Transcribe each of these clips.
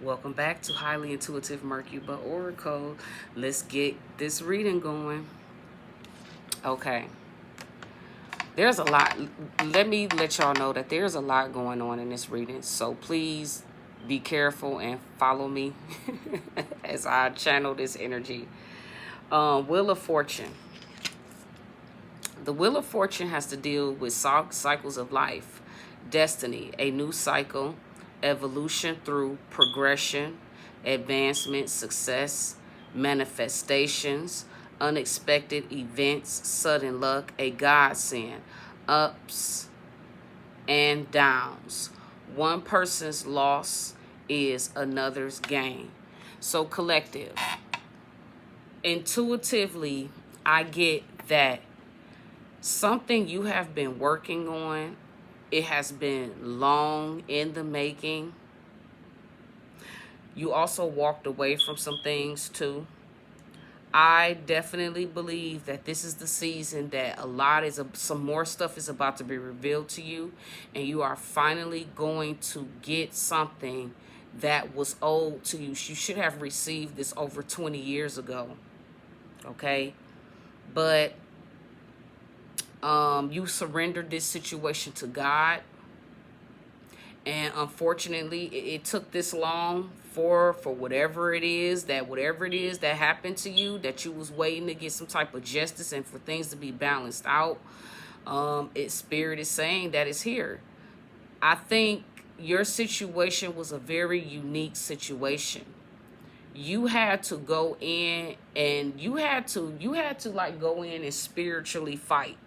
Welcome back to Highly Intuitive Mercury Oracle. Let's get this reading going. Okay. There's a lot. Let me let y'all know that there's a lot going on in this reading. So please be careful and follow me as I channel this energy. Wheel of Fortune. The Wheel of Fortune has to deal with cycles of life, destiny, a new cycle, evolution through progression, advancement, success, manifestations, unexpected events, sudden luck, a godsend, ups and downs. One person's loss is another's gain. So, collective, intuitively, I get that something you have been working on, it has been long in the making. You also walked away from some things too. I definitely believe that this is the season that some more stuff is about to be revealed to you, and you are finally going to get something that was owed to you. You should have received this over 20 years ago. Okay? But you surrendered this situation to God, and unfortunately it took this long for whatever it is that happened to you, that you was waiting to get some type of justice and for things to be balanced out. Spirit is saying that it's here. I think your situation was a very unique situation. You had to go in and you had to like go in and spiritually fight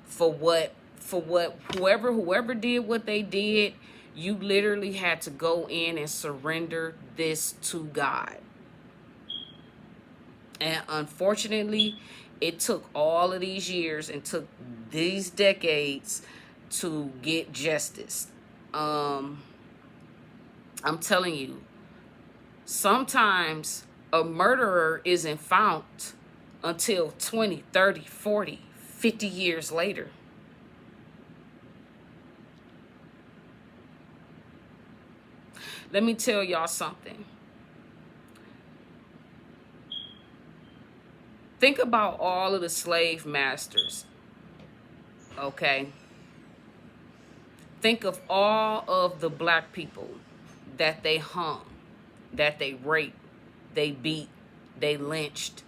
for what whoever did what they did. You literally had to go in and surrender this to God. And unfortunately, it took all of these years and took these decades to get justice. I'm telling you, sometimes a murderer isn't found until 20, 30, 40, 50 years later. Let me tell y'all something. Think about all of the slave masters, okay? Think of all of the black people that they hung, that they raped, they beat, they lynched,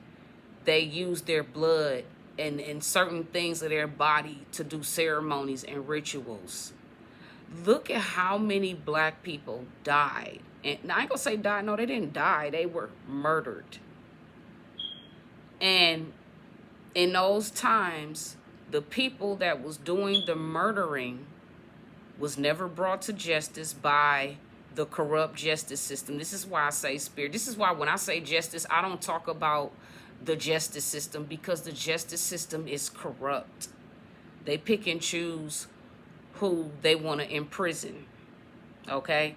they used their blood and certain things of their body to do ceremonies and rituals. Look at how many black people died. And I ain't gonna say died. No, they didn't die. They were murdered. And in those times, the people that was doing the murdering was never brought to justice by the corrupt justice system. This is why I say spirit. This is why when I say justice, I don't talk about the justice system, because the justice system is corrupt. They pick and choose who they want to imprison. Okay?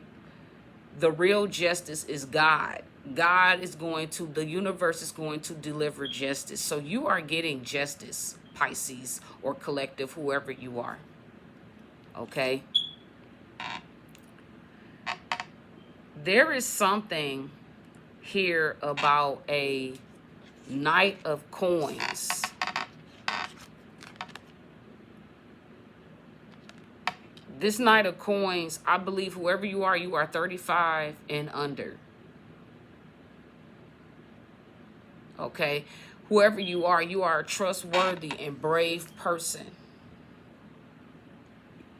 The real justice is God. The universe is going to deliver justice. So you are getting justice, Pisces or collective, whoever you are. Okay? There is something here about a Knight of Coins. This Knight of Coins, I believe whoever you are 35 and under. Okay? Whoever you are a trustworthy and brave person.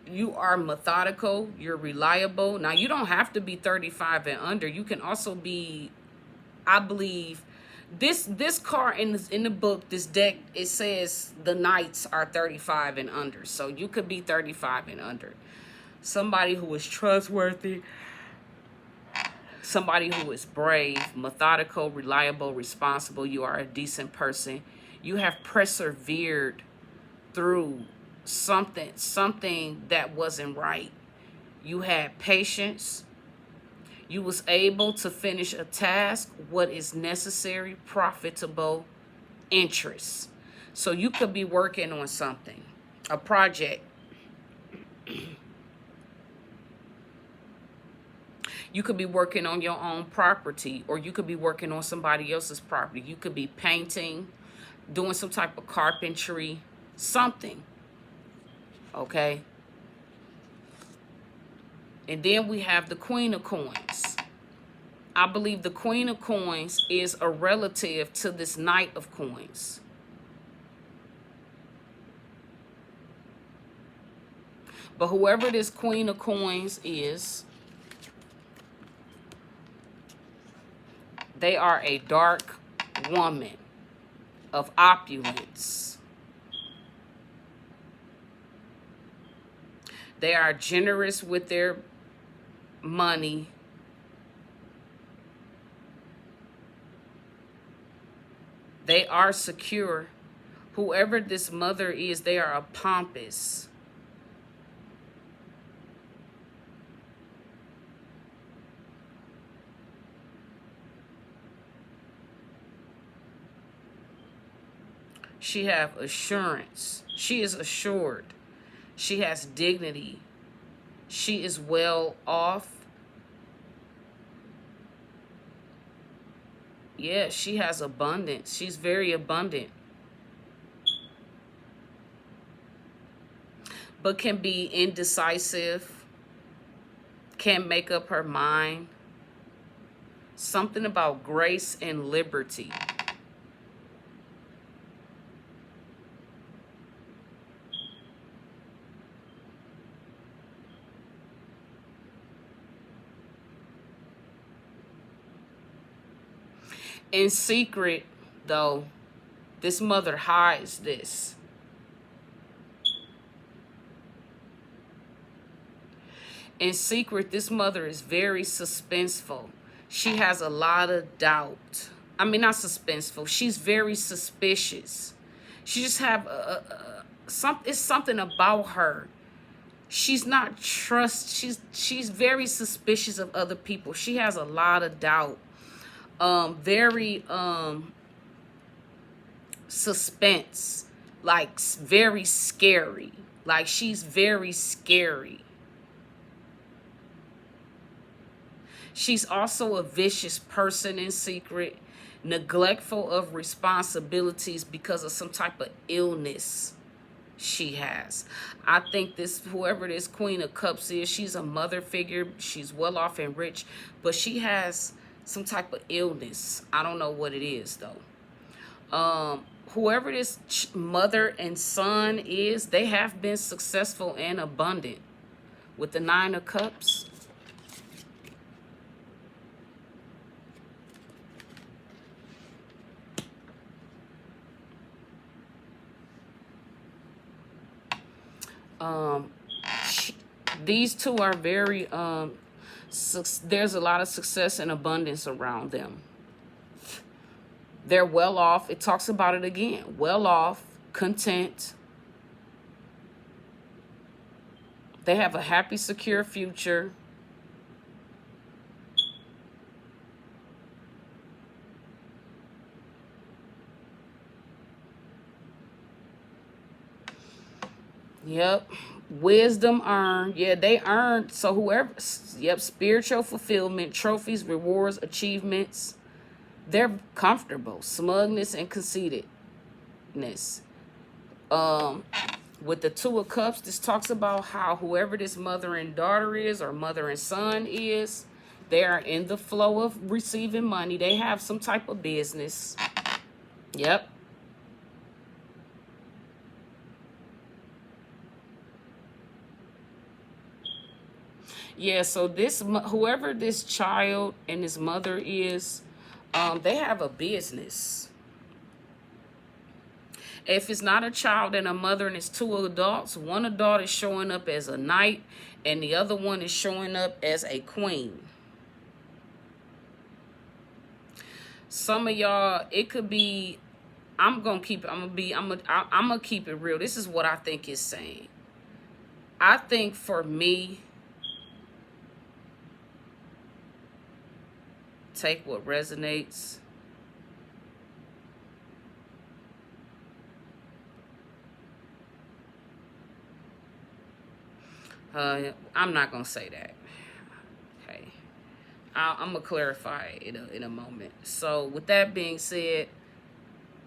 You are methodical. You're reliable. Now, you don't have to be 35 and under. You can also be, I believe, this card in the book, this deck, it says the knights are 35 and under. So you could be 35 and under. Somebody who is trustworthy, somebody who is brave, methodical, reliable, responsible. You are a decent person. You have persevered through something that wasn't right. You had patience. You was able to finish a task, what is necessary, profitable, interest. So you could be working on something, a project. You could be working on your own property, or you could be working on somebody else's property. You could be painting, doing some type of carpentry, something. Okay? And then we have the Queen of Coins. I believe the Queen of Coins is a relative to this Knight of Coins. But whoever this Queen of Coins is, they are a dark woman of opulence. They are generous with their money. They are secure. Whoever this mother is, they are a pompous. She have assurance. She is assured. She has dignity. She is well off. Yeah, she has abundance. She's very abundant. But can be indecisive. Can't make up her mind. Something about grace and liberty. In secret, though, this mother hides this. In secret, this mother is very suspenseful. She has a lot of doubt. I mean, not suspenseful. She's very suspicious. She just have it's something about her. She's not she's very suspicious of other people. She has a lot of doubt. Very suspense, like very scary. Like she's very scary. She's also a vicious person in secret, neglectful of responsibilities because of some type of illness she has. I think this, whoever this Queen of Cups is, she's a mother figure. She's well off and rich, but she has some type of illness. I don't know what it is though. Whoever this mother and son is, they have been successful and abundant. With the Nine of Cups, these two are very there's a lot of success and abundance around them. They're well off. It talks about it again. Well off, content. They have a happy, secure future. Yep. Wisdom earned. Yeah, they earned. So whoever, yep, spiritual fulfillment, trophies, rewards, achievements. They're comfortable. Smugness and conceitedness. With the Two of Cups, this talks about how whoever this mother and daughter is, or mother and son is, they are in the flow of receiving money. They have some type of business. Yep. Yeah, so this, whoever this child and his mother is, they have a business. If it's not a child and a mother and it's two adults, one adult is showing up as a knight and the other one is showing up as a queen. Some of y'all, it could be, I'm gonna keep it real. This is what I think it's saying. I think for me, take what resonates. I'm not gonna say that. Okay. I'm going to clarify in a moment. So with that being said,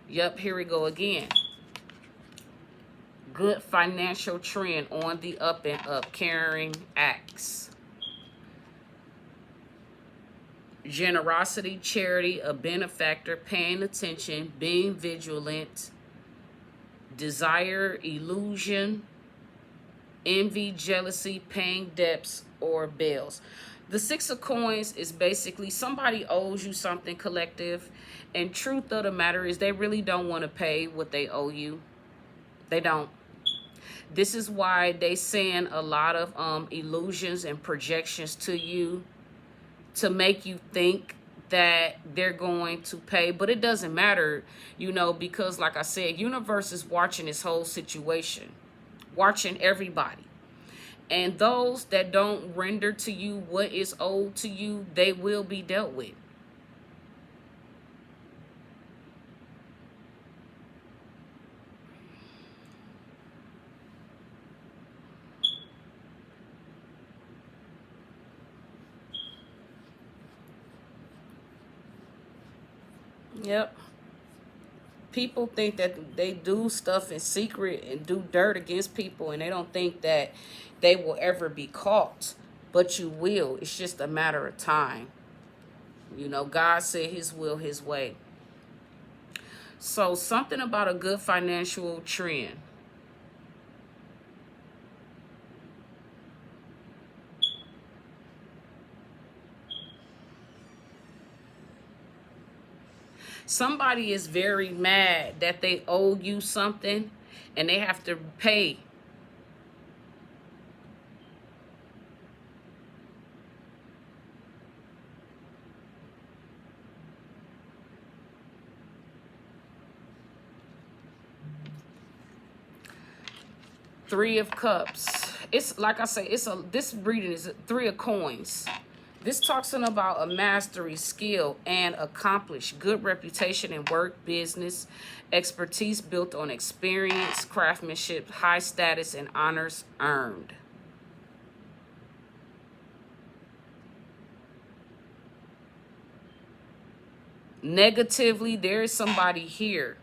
yep, here we go again. Good financial trend on the up and up. Caring acts. Generosity, charity, a benefactor, paying attention, being vigilant. Desire, illusion, envy, jealousy, paying debts or bills. The Six of Coins is basically somebody owes you something, collective, and truth of the matter is they really don't want to pay what they owe you. They don't. This is why they send a lot of illusions and projections to you to make you think that they're going to pay, but it doesn't matter, you know, because like I said, universe is watching this whole situation, watching everybody. And those that don't render to you what is owed to you, they will be dealt with. Yep. People think that they do stuff in secret and do dirt against people, and they don't think that they will ever be caught. But you will. It's just a matter of time. You know, God said his will, his way. So something about a good financial trend. Somebody is very mad that they owe you something and they have to pay. Three of Cups. It's like I say, this reading is Three of Coins. This talks about a mastery, skill, and accomplished, good reputation in work, business, expertise built on experience, craftsmanship, high status, and honors earned. Negatively, there is somebody here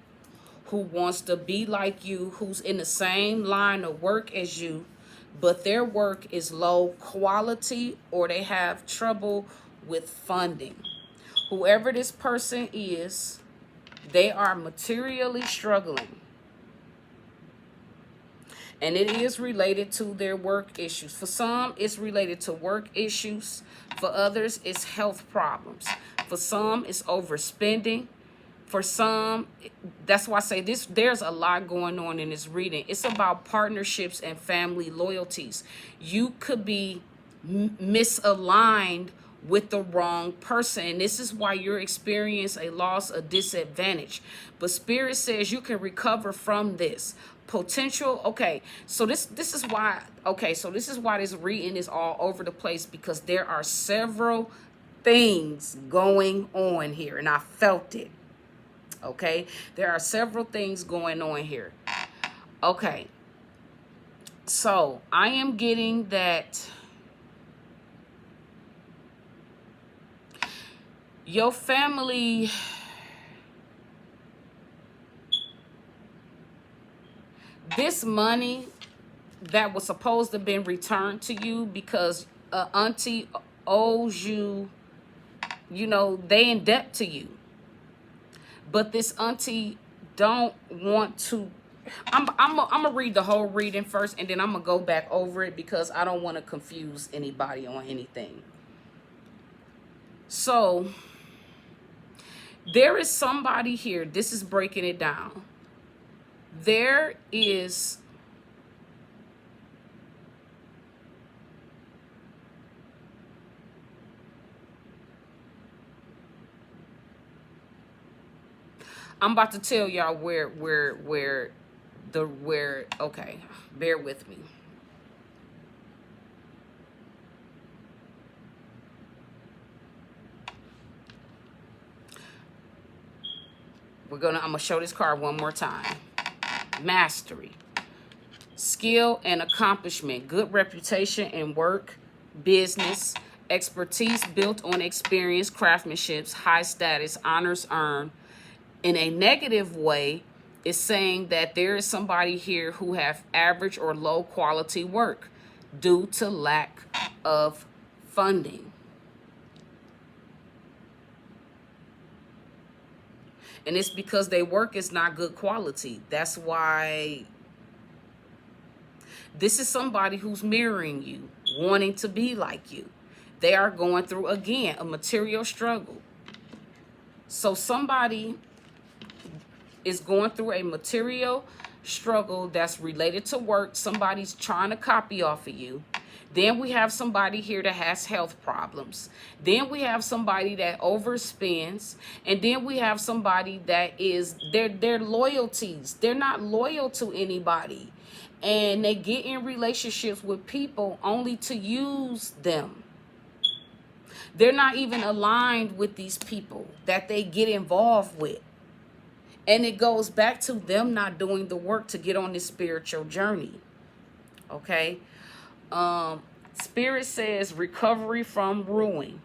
who wants to be like you, who's in the same line of work as you, but their work is low quality or they have trouble with funding. Whoever this person is, they are materially struggling. And it is related to their work issues. For some, it's related to work issues. For others, it's health problems. For some, it's overspending. For some, that's why I say this, there's a lot going on in this reading. It's about partnerships and family loyalties. You could be misaligned with the wrong person, and this is why you're experiencing a loss, a disadvantage. But Spirit says you can recover from this potential. Okay, so this is why, so this is why this reading is all over the place, because there are several things going on here, and I felt it. Okay, there are several things going on here. Okay, so I am getting that your family, this money that was supposed to have been returned to you because auntie owes you, you know, they in debt to you. But this auntie don't want to. I'm gonna read the whole reading first, and then I'm gonna go back over it because I don't want to confuse anybody on anything. So there is somebody here. This is breaking it down. There is I'm about to tell y'all where okay, bear with me. I'm gonna show this card one more time. Mastery, skill and accomplishment, good reputation in work, business, expertise built on experience, craftsmanship, high status, honors earned. In a negative way, it's saying that there is somebody here who have average or low quality work due to lack of funding. And it's because their work is not good quality. That's why this is somebody who's mirroring you, wanting to be like you. They are going through, again, a material struggle. So somebody is going through a material struggle that's related to work. Somebody's trying to copy off of you. Then we have somebody here that has health problems. Then we have somebody that overspends. And then we have somebody that is, their loyalties. They're not loyal to anybody. And they get in relationships with people only to use them. They're not even aligned with these people that they get involved with. And it goes back to them not doing the work to get on this spiritual journey. Okay? Spirit says recovery from ruin.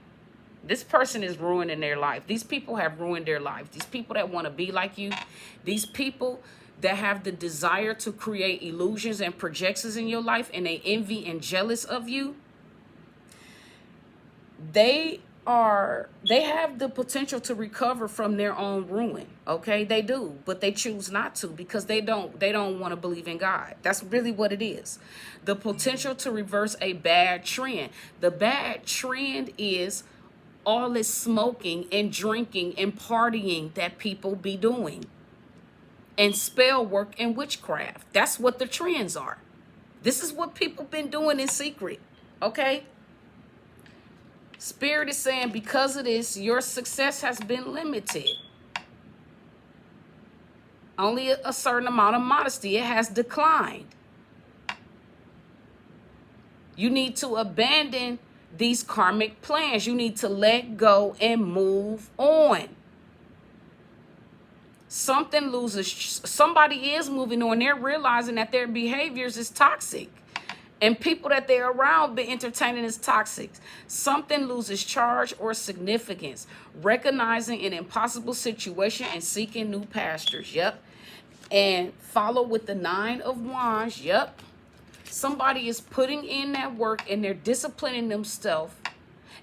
This person is ruining their life. These people have ruined their life. These people that want to be like you, these people that have the desire to create illusions and projections in your life, and they envy and jealous of you, they have the potential to recover from their own ruin. Okay, they do, but they choose not to because they don't want to believe in God. That's really what it is. The potential to reverse a bad trend. The bad trend is all this smoking and drinking and partying that people be doing, and spell work and witchcraft. That's what the trends are. This is what people been doing in secret. Okay. Spirit is saying because of this, your success has been limited. Only a certain amount of modesty. It has declined. You need to abandon these karmic plans. You need to let go and move on. Somebody is moving on. They're realizing that their behaviors is toxic. And people that they're around been entertaining is toxic. Something loses charge or significance. Recognizing an impossible situation and seeking new pastures. Yep. And follow with the 9 of Wands. Yep. Somebody is putting in that work and they're disciplining themselves.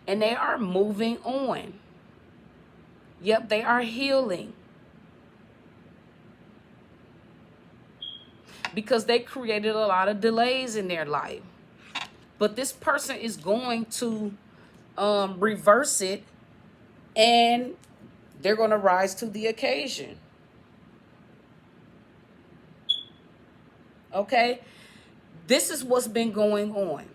And they are moving on. Yep. They are healing. Because they created a lot of delays in their life. But this person is going to reverse it, and they're going to rise to the occasion. Okay? This is what's been going on.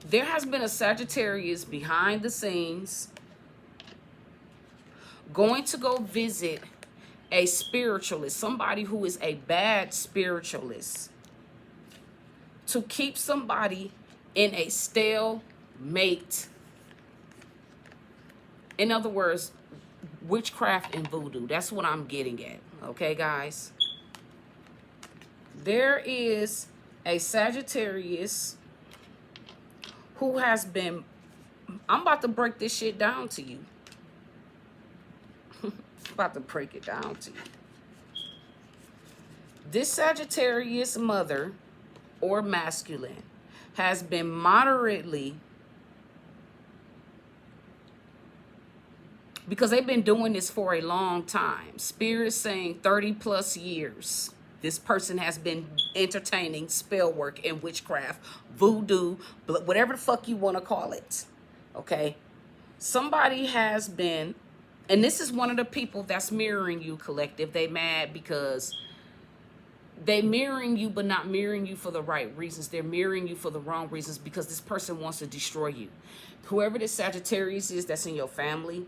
There has been a Sagittarius behind the scenes going to go visit a spiritualist, somebody who is a bad spiritualist, to keep somebody in a stalemate. In other words, witchcraft and voodoo. That's what I'm getting at. Okay, guys? There is a Sagittarius who has been... I'm about to break this shit down to you. About to break it down to you. This Sagittarius mother or masculine has been moderately, because they've been doing this for a long time. Spirit is saying 30 plus years. This person has been entertaining spell work and witchcraft, voodoo, whatever the fuck you want to call it. Okay? Somebody has been... And this is one of the people that's mirroring you, collective. They mad because they mirroring you, but not mirroring you for the right reasons. They're mirroring you for the wrong reasons because this person wants to destroy you. Whoever this Sagittarius is that's in your family,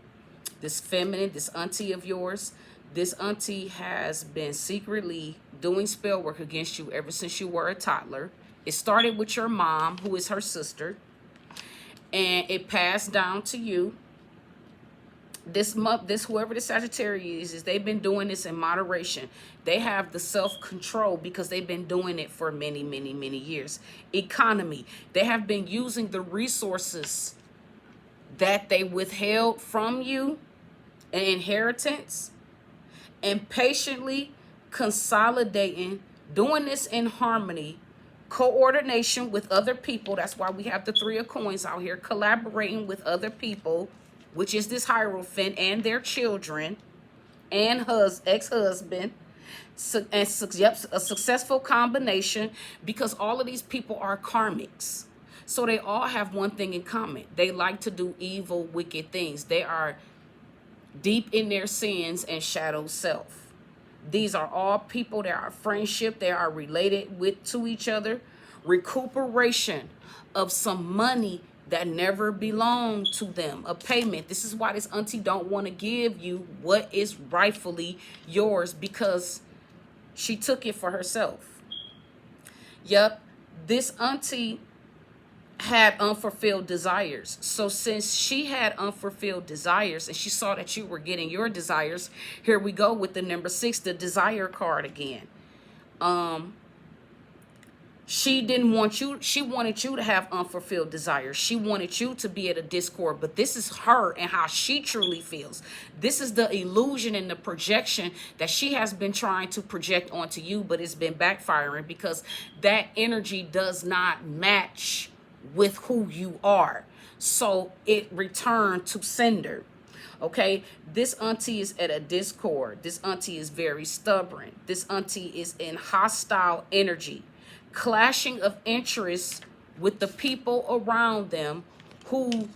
this feminine, this auntie of yours, this auntie has been secretly doing spell work against you ever since you were a toddler. It started with your mom, who is her sister, and it passed down to you. This month, this whoever the Sagittarius is, they've been doing this in moderation. They have the self-control because they've been doing it for many, many, many years. Economy, they have been using the resources that they withheld from you, an inheritance, and patiently consolidating, doing this in harmony, coordination with other people. That's why we have the Three of Coins out here, collaborating with other people, which is this Hierophant and their children and ex-husband. Yep, a successful combination, because all of these people are karmics. So they all have one thing in common. They like to do evil, wicked things. They are deep in their sins and shadow self. These are all people that are friendship. They are related to each other. Recuperation of some money that never belonged to them. A payment. This is why this auntie don't want to give you what is rightfully yours, because she took it for herself. Yep. This auntie had unfulfilled desires. So since she had unfulfilled desires and she saw that you were getting your desires, here we go with the number 6, the desire card again. She didn't want you, she wanted you to have unfulfilled desires. She wanted you to be at a discord, but this is her and how she truly feels. This is the illusion and the projection that she has been trying to project onto you, but it's been backfiring because that energy does not match with who you are. So it returned to sender. Okay, this auntie is at a discord. This auntie is very stubborn. This auntie is in hostile energy, clashing of interests with the people around them who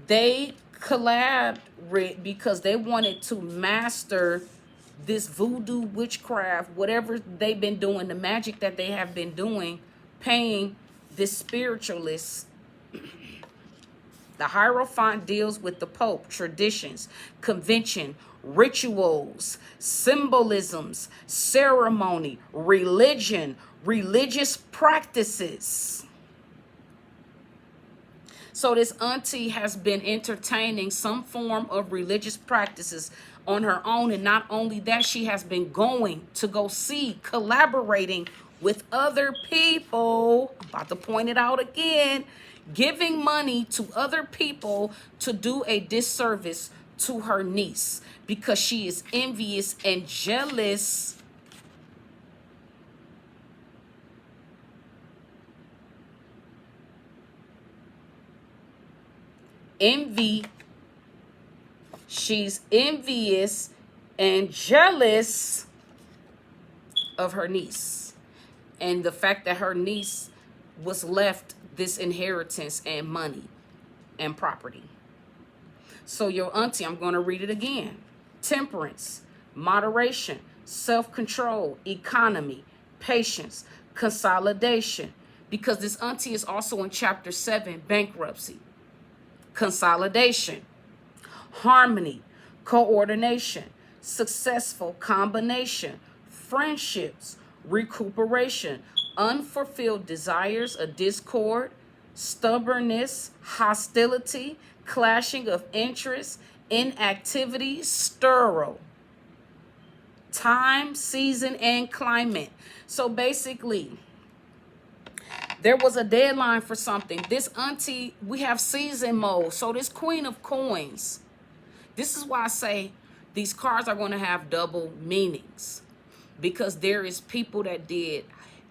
they collabed with because they wanted to master this voodoo, witchcraft, whatever they've been doing, the magic that they have been doing, paying this spiritualist. The Hierophant deals with the Pope, traditions, convention, rituals, symbolisms, ceremony, religion, religious practices. So this auntie has been entertaining some form of religious practices on her own. And not only that, she has been going to go see, collaborating with other people. I'm about to point it out again. Giving money to other people to do a disservice to her niece because she is envious and jealous. She's envious and jealous of her niece, and the fact that her niece was left this inheritance and money and property. So your auntie, I'm going to read it again. Temperance, moderation, self-control, economy, patience, consolidation. Because this auntie is also in chapter 7, bankruptcy, consolidation, harmony, coordination, successful combination, friendships, recuperation, unfulfilled desires, a discord, stubbornness, hostility, clashing of interests, inactivity, sterile, time, season, and climate. So basically, there was a deadline for something. This auntie, we have season mode. So this Queen of Coins, this is why I say these cards are going to have double meanings, because there is people that did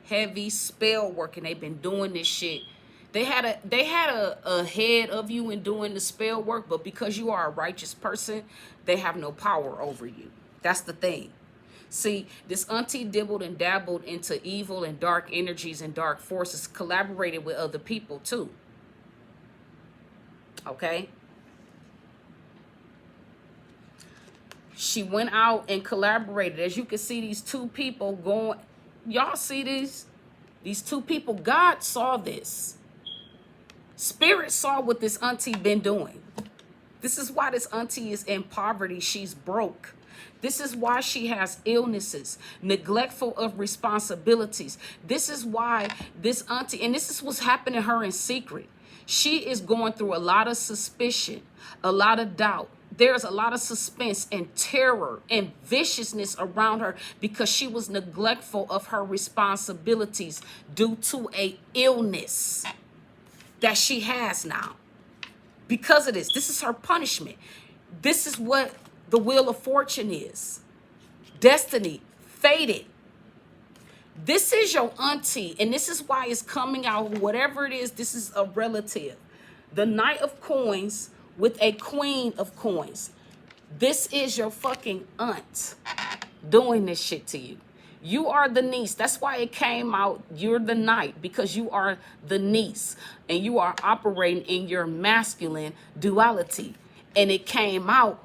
heavy spell work and they've been doing this shit. They had a head of you in doing the spell work, but because you are a righteous person, they have no power over you. That's the thing. See, this auntie dibbled and dabbled into evil and dark energies and dark forces, collaborated with other people too. Okay? She went out and collaborated. As you can see, these two people going, y'all see this? These two people, God saw this. Spirit saw what this auntie been doing. This is why this auntie is in poverty. She's broke. This is why she has illnesses, neglectful of responsibilities. This is why this auntie, and this is what's happening to her in secret. She is going through a lot of suspicion, a lot of doubt. There's a lot of suspense and terror and viciousness around her because she was neglectful of her responsibilities due to a illness that she has now. Because of this is her punishment. This is what the Wheel of Fortune is. Destiny, fated. This is your auntie, and this is why it's coming out. Whatever it is, this is a relative. The Knight of Coins with a Queen of Coins. This is your fucking aunt doing this shit to you. You are the niece. That's why it came out. You're the knight because you are the niece and you are operating in your masculine duality. And it came out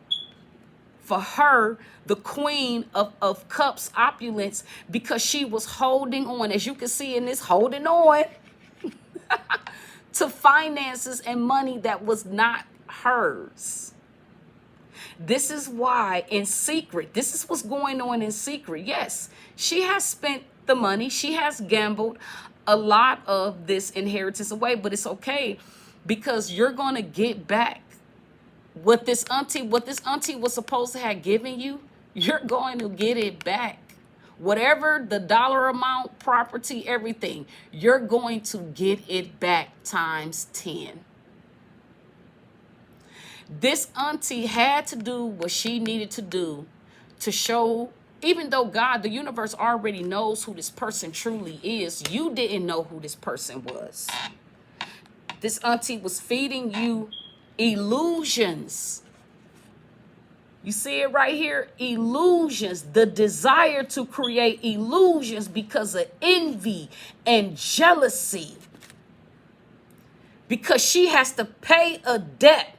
for her, the Queen of Cups, opulence, because she was holding on, as you can see in this, holding on to finances and money that was not hers. This is why in secret, this is what's going on in secret. Yes, she has spent the money. She has gambled a lot of this inheritance away, but it's okay because you're going to get back what this auntie was supposed to have given you. You're going to get it back. Whatever the dollar amount, property, everything, you're going to get it back times 10. This auntie had to do what she needed to do to show, even though God, the universe already knows who this person truly is, you didn't know who this person was. This auntie was feeding you illusions. You see it right here? Illusions. The desire to create illusions because of envy and jealousy. Because she has to pay a debt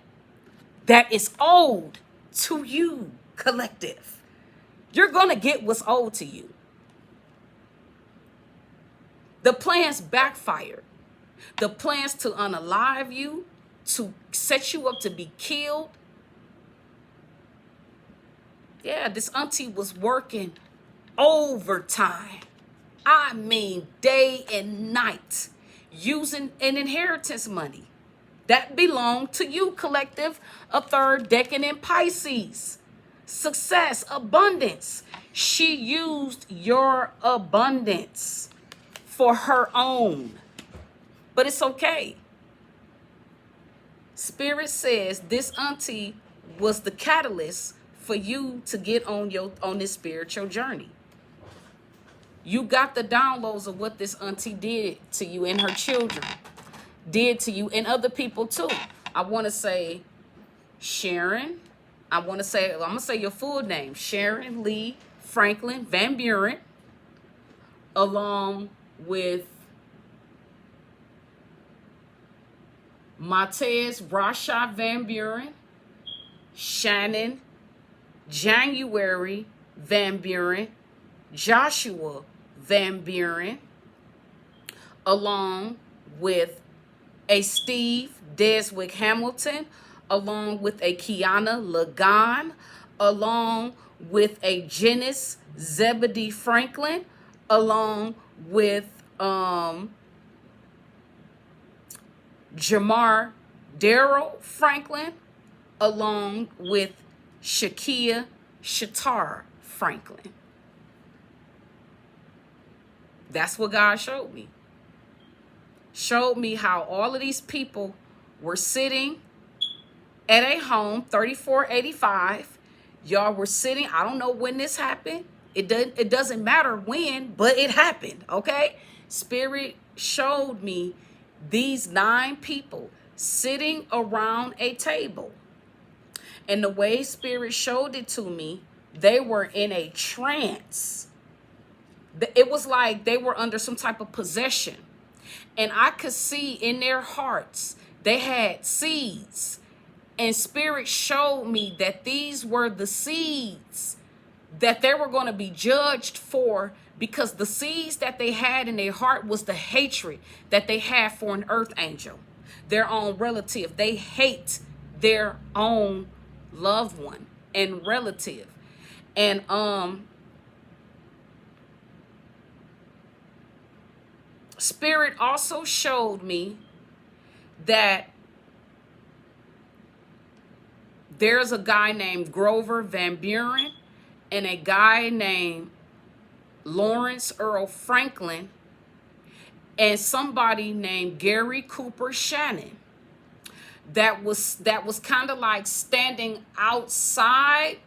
that is owed to you, collective. You're going to get what's owed to you. The plans backfired. The plans to unalive you, to set you up to be killed. Yeah, this auntie was working overtime. I mean, day and night, using an inheritance money that belonged to you, collective, a third decan in Pisces. Success, abundance. She used your abundance for her own. But it's okay. Spirit says this auntie was the catalyst for you to get on this spiritual journey. You got the downloads of what this auntie did to you and her children. Did to you and other people too. I want to say Sharon. I'm going to say your full name. Sharon Lee Franklin Van Buren, along with Matez Rasha Van Buren, Shannon January Van Buren, Joshua Van Buren, along with a Steve Deswick Hamilton, along with a Kiana Lagan, along with a Janice Zebedee Franklin, along with Jamar Darrell Franklin, along with Shakia Shatar Franklin. That's what God showed me. Showed me how all of these people were sitting at a home, 3485. Y'all were sitting, I don't know when this happened. It doesn't matter when, but it happened, okay? Spirit showed me these 9 people sitting around a table. And the way Spirit showed it to me, they were in a trance. It was like they were under some type of possession. And I could see in their hearts, they had seeds. And Spirit showed me that these were the seeds that they were going to be judged for, because the seeds that they had in their heart was the hatred that they had for an earth angel, their own relative. They hate their own loved one and relative. And Spirit also showed me that there's a guy named Grover Van Buren and a guy named Lawrence Earl Franklin and somebody named Gary Cooper Shannon that was kind of like standing outside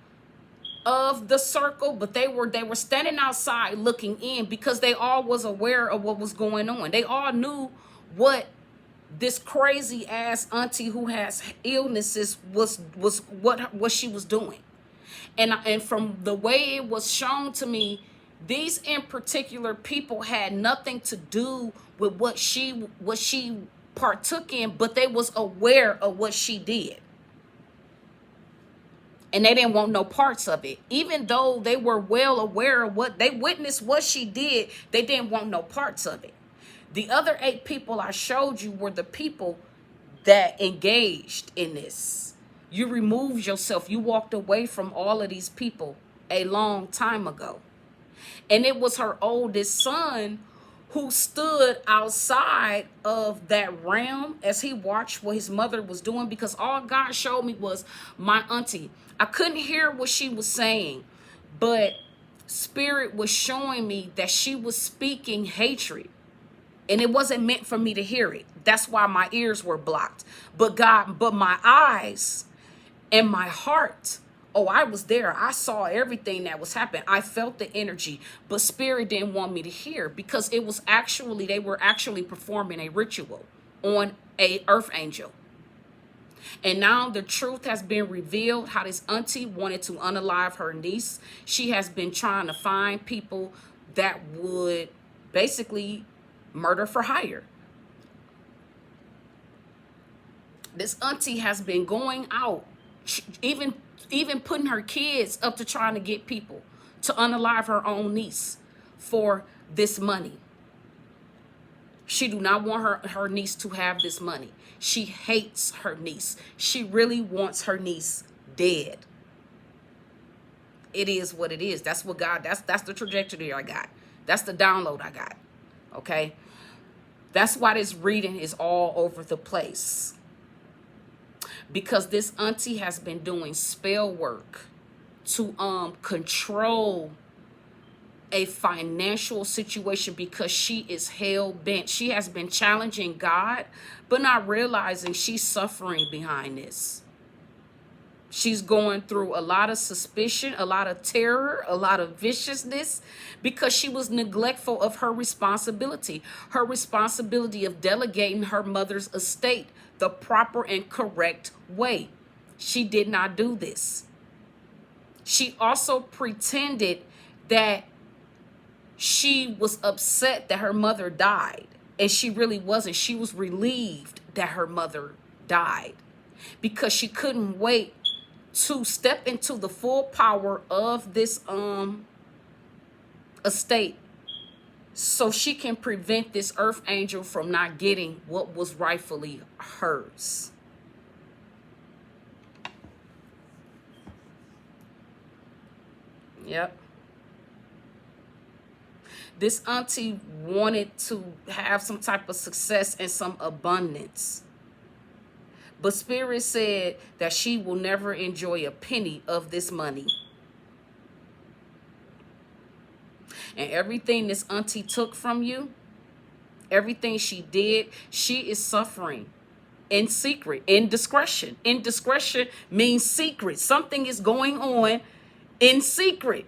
of the circle, but they were standing outside looking in because they all was aware of what was going on. They all knew what this crazy ass auntie who has illnesses was what she was doing. And from the way it was shown to me, these in particular people had nothing to do with what she partook in, but they was aware of what she did. And they didn't want no parts of it. Even though they were well aware of what they witnessed what she did, they didn't want no parts of it. The other 8 people I showed you were the people that engaged in this. You removed yourself. You walked away from all of these people a long time ago. And it was her oldest son who stood outside of that realm as he watched what his mother was doing, because all God showed me was my auntie. I couldn't hear what she was saying, but Spirit was showing me that she was speaking hatred. And it wasn't meant for me to hear it. That's why my ears were blocked. But my eyes and my heart, oh, I was there. I saw everything that was happening. I felt the energy. But Spirit didn't want me to hear because they were actually performing a ritual on a earth angel. And now the truth has been revealed, how this auntie wanted to unalive her niece. She has been trying to find people that would basically murder for hire. This auntie has been going out, even putting her kids up to trying to get people to unalive her own niece for this money. She do not want her niece to have this money. She hates her niece. She really wants her niece dead. It is what it is. That's what God, that's the trajectory I got. That's the download I got. Okay? That's why this reading is all over the place. Because this auntie has been doing spell work to control a financial situation because she is hell bent. She has been challenging God, but not realizing she's suffering behind this. She's going through a lot of suspicion, a lot of terror, a lot of viciousness because she was neglectful of her responsibility of delegating her mother's estate the proper and correct way. She did not do this. She also pretended that she was upset that her mother died, and she really wasn't. She was relieved that her mother died because she couldn't wait to step into the full power of this estate so she can prevent this earth angel from not getting what was rightfully hers. Yep. This auntie wanted to have some type of success and some abundance. But Spirit said that she will never enjoy a penny of this money. And everything this auntie took from you, everything she did, she is suffering in secret, in discretion. Indiscretion means secret. Something is going on in secret.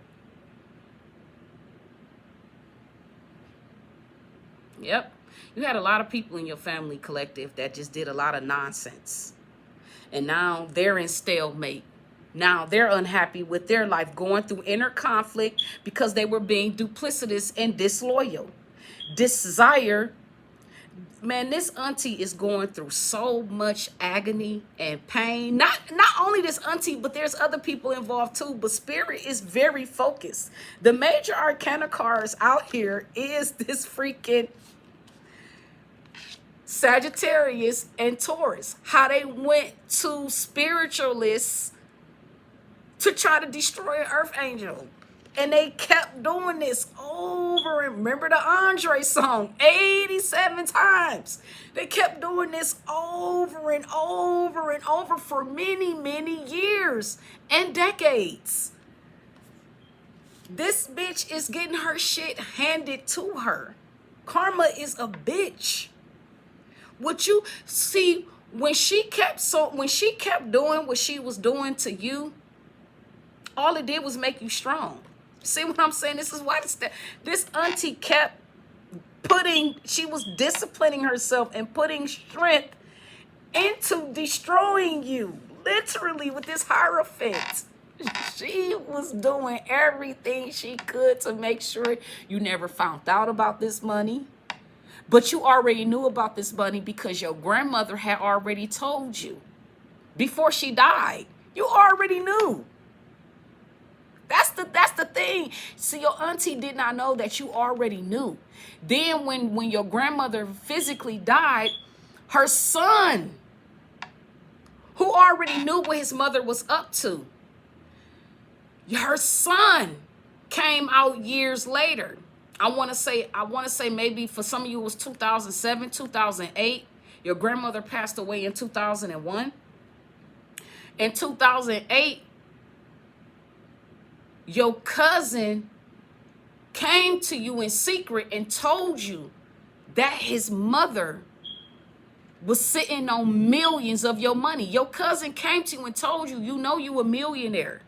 Yep. You had a lot of people in your family collective that just did a lot of nonsense. And now they're in stalemate. Now they're unhappy with their life, going through inner conflict because they were being duplicitous and disloyal. Desire, man, this auntie is going through so much agony and pain. Not only this auntie, but there's other people involved too. But Spirit is very focused. The major arcana cards out here is this freaking Sagittarius and Taurus. How they went to spiritualists to try to destroy an earth angel. And they kept doing this over, and remember the Andre song, 87 times. They kept doing this over and over and over for many, many years and decades. This bitch is getting her shit handed to her. Karma is a bitch. What you see, when she kept doing what she was doing to you, all it did was make you strong. See what I'm saying? This is why this auntie kept she was disciplining herself and putting strength into destroying you. Literally, with this Hierophant. She was doing everything she could to make sure you never found out about this money. But you already knew about this money because your grandmother had already told you. Before she died, you already knew. That's the thing. See, your auntie did not know that you already knew. Then when your grandmother physically died, her son, who already knew what his mother was up to, her son came out years later. I want to say maybe for some of you it was 2007, 2008. Your grandmother passed away in 2001. In 2008, your cousin came to you in secret and told you that his mother was sitting on millions of your money. Your cousin came to you and told you, you know you a millionaire.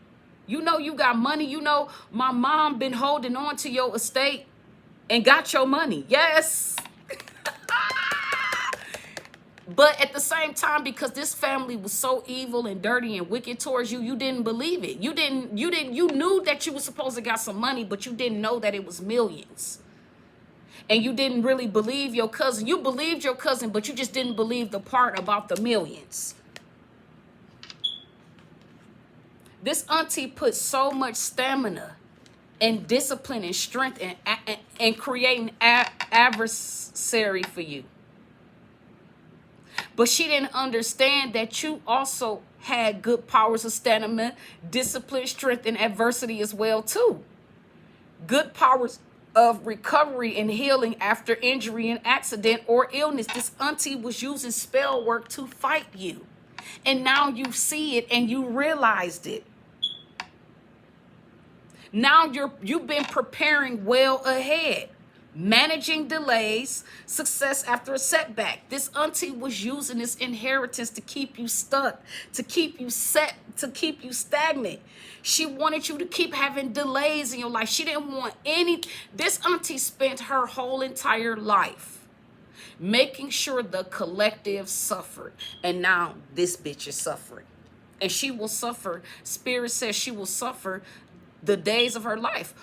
You know you got money. You know my mom been holding on to your estate and got your money. Yes. But at the same time, because this family was so evil and dirty and wicked towards you, you didn't believe it. You knew that you were supposed to got some money, but you didn't know that it was millions. And you didn't really believe your cousin. You believed your cousin, but you just didn't believe the part about the millions. This auntie put so much stamina and discipline and strength and creating adversary for you. But she didn't understand that you also had good powers of stamina, discipline, strength, and adversity as well, too. Good powers of recovery and healing after injury and accident or illness. This auntie was using spell work to fight you. And now you see it and you realized it. Now you've been preparing well ahead. Managing delays, success after a setback. This auntie was using this inheritance to keep you stuck, to keep you to keep you stagnant. She wanted you to keep having delays in your life. She didn't want any. This auntie spent her whole entire life making sure the collective suffered. And now this bitch is suffering. And she will suffer. Spirit says she will suffer the days of her life.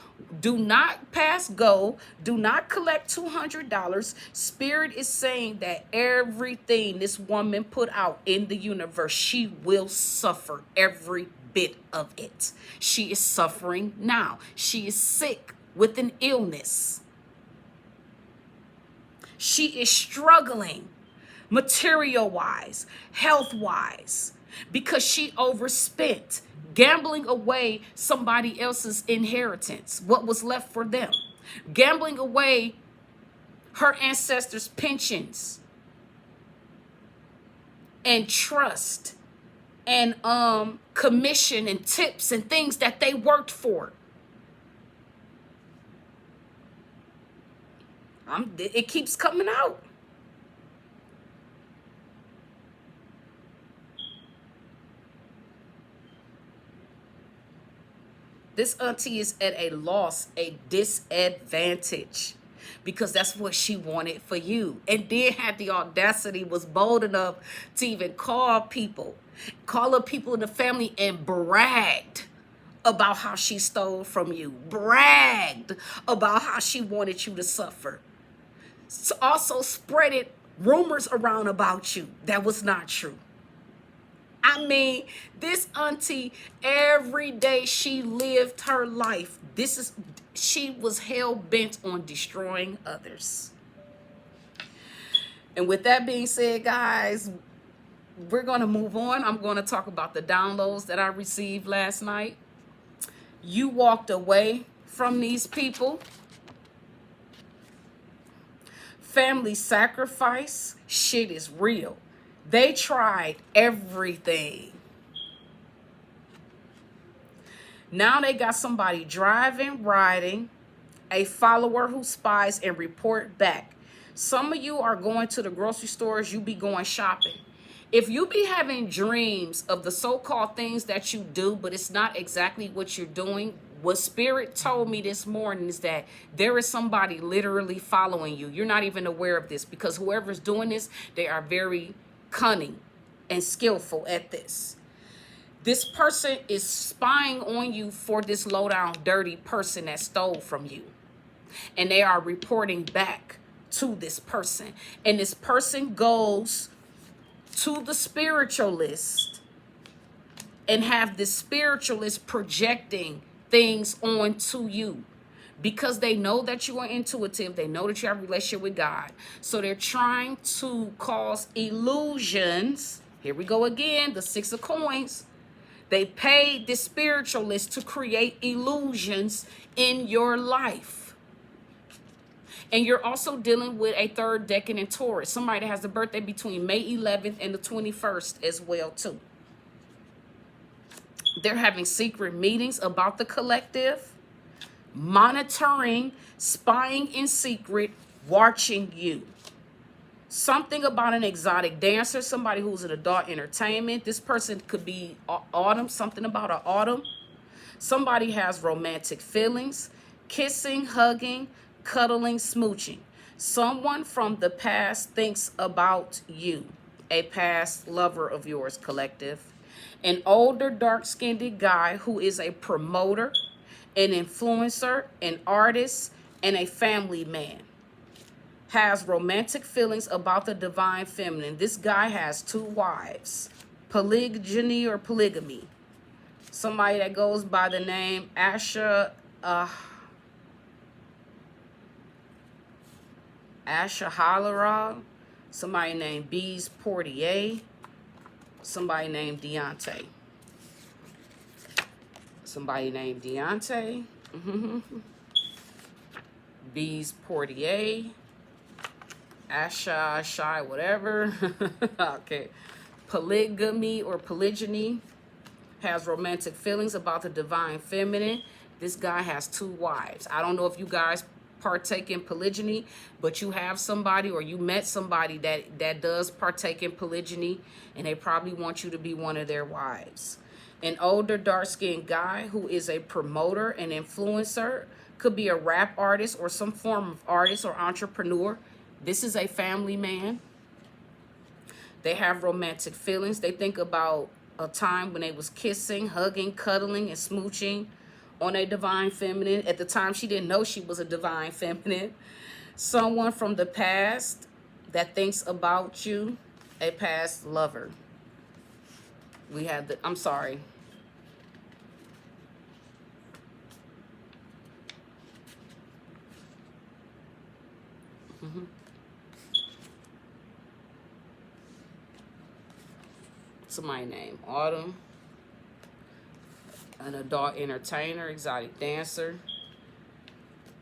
Do not pass go. Do not collect $200. Spirit is saying that everything this woman put out in the universe, she will suffer every bit of it. She is suffering now. She is sick with an illness. She is struggling material-wise, health-wise, because she overspent, gambling away somebody else's inheritance, what was left for them, gambling away her ancestors' pensions and trust and commission and tips and things that they worked for. It keeps coming out. This auntie is at a loss, a disadvantage, because that's what she wanted for you. And then had the audacity, was bold enough to even call up people in the family and bragged about how she stole from you, bragged about how she wanted you to suffer. Also spreaded rumors around about you that was not true. I mean, this auntie, every day she lived her life, she was hell-bent on destroying others. And with that being said, guys, we're going to move on. I'm going to talk about the downloads that I received last night. You walked away from these people. Family sacrifice. Shit is real. They tried everything. Now they got somebody driving, riding, a follower who spies and report back. Some of you are going to the grocery stores, you be going shopping. If you be having dreams of the so-called things that you do, but it's not exactly what you're doing, what Spirit told me this morning is that there is somebody literally following you. You're not even aware of this, because whoever's doing this, they are very cunning and skillful at this. This person is spying on you for this low down, dirty person that stole from you. And they are reporting back to this person. And this person goes to the spiritualist and have the spiritualist projecting things onto you, because they know that you are intuitive. They know that you have a relationship with God. So they're trying to cause illusions. Here we go again, the 6 of coins. They paid the spiritualist to create illusions in your life. And you're also dealing with a third decan in Taurus. Somebody that has a birthday between May 11th and the 21st as well, too. They're having secret meetings about the collective, monitoring, spying in secret, watching you. Something about an exotic dancer, somebody who's in adult entertainment. This person could be autumn, something about an autumn. Somebody has romantic feelings, kissing, hugging, cuddling, smooching. Someone from the past thinks about you, a past lover of yours, collective. An older, dark-skinned guy who is a promoter, an influencer, an artist, and a family man. Has romantic feelings about the divine feminine. This guy has 2 wives. Polygyny or polygamy. Somebody that goes by the name Asha somebody named Bees Portier, somebody named Deontay. Somebody named Deontay. Bees Portier. Asha, whatever. Okay. Polygamy or polygyny. Has romantic feelings about the divine feminine. This guy has 2 wives. I don't know if you guys partake in polygyny, but you have somebody or you met somebody that does partake in polygyny, and they probably want you to be one of their wives. An older, dark-skinned guy who is a promoter, an influencer, could be a rap artist or some form of artist or entrepreneur. This is a family man. They have romantic feelings. They think about a time when they was kissing, hugging, cuddling, and smooching on a divine feminine. At the time, she didn't know she was a divine feminine. Someone from the past that thinks about you, a past lover. We have the, I'm sorry. Somebody named Autumn. An adult entertainer, exotic dancer.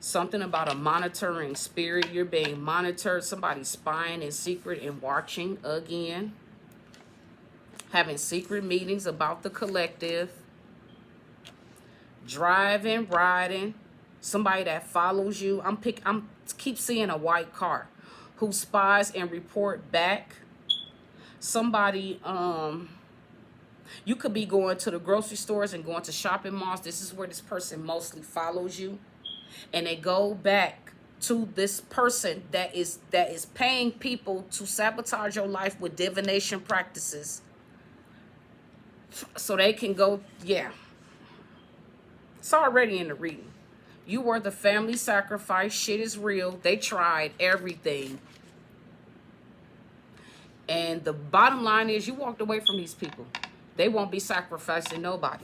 Something about a monitoring spirit. You're being monitored. Somebody spying in secret and watching again. Having secret meetings about the collective. Driving, riding. Somebody that follows you. I'm keep seeing a white car. Who spies and report back. Somebody, you could be going to the grocery stores and going to shopping malls. This is where this person mostly follows you. And they go back to this person that is paying people to sabotage your life with divination practices. So they can go, yeah. It's already in the reading. You were the family sacrifice. Shit is real. They tried everything. And the bottom line is you walked away from these people. They won't be sacrificing nobody.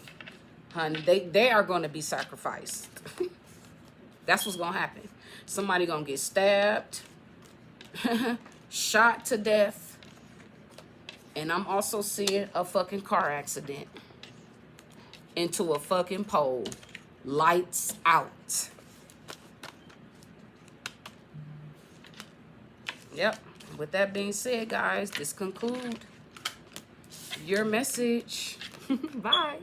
Honey, they are going to be sacrificed. That's what's going to happen. Somebody going to get stabbed, shot to death. And I'm also seeing a fucking car accident into a fucking pole. Lights out. Yep. With that being said, guys, this concludes your message. Bye.